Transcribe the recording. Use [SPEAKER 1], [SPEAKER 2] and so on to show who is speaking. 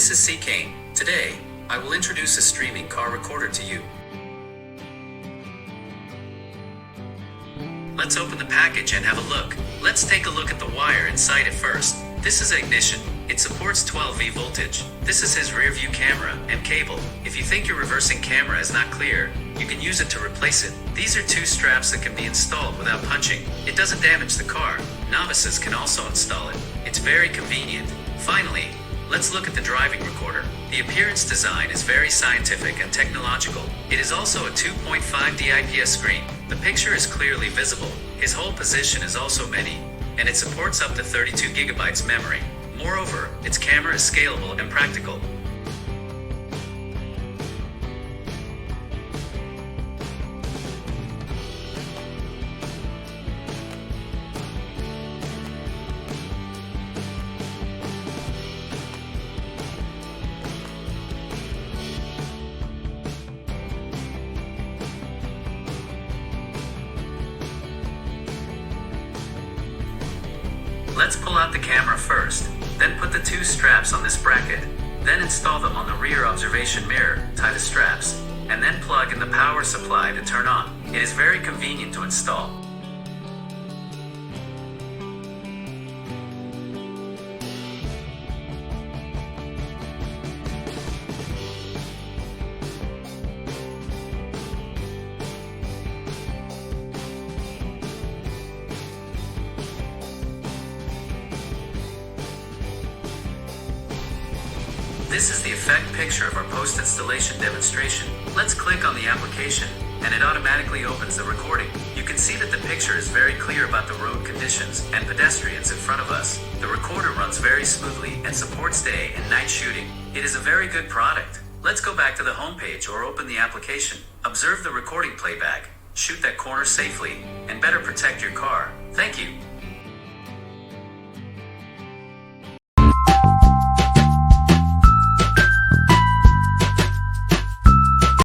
[SPEAKER 1] This is C. Kane. Today, I will introduce a streaming car recorder to you. Let's open the package and have a look. Let's take a look at the wire inside it first. This is ignition. It supports 12V voltage. This is his rear view camera and cable. If you think your reversing camera is not clear, you can use it to replace it. These are two straps that can be installed without punching. It doesn't damage the car. Novices can also install it. It's very convenient. Finally, let's look at the driving recorder. The appearance design is very scientific and technological. It is also a 2.5D IPS screen. The picture is clearly visible. His hold position is also many, and it supports up to 32 gigabytes memory. Moreover, its camera is scalable and practical. Let's pull out the camera first, then put the two straps on this bracket, then install them on the rear observation mirror, tie the straps, and then plug in the power supply to turn on. It is very convenient to install. This is the effect picture of our post-installation demonstration. Let's click on the application, and it automatically opens the recording. You can see that the picture is very clear about the road conditions and pedestrians in front of us. The recorder runs very smoothly and supports day and night shooting. It is a very good product. Let's go back to the homepage or open the application. Observe the recording playback, shoot that corner safely, and better protect your car. Thank you.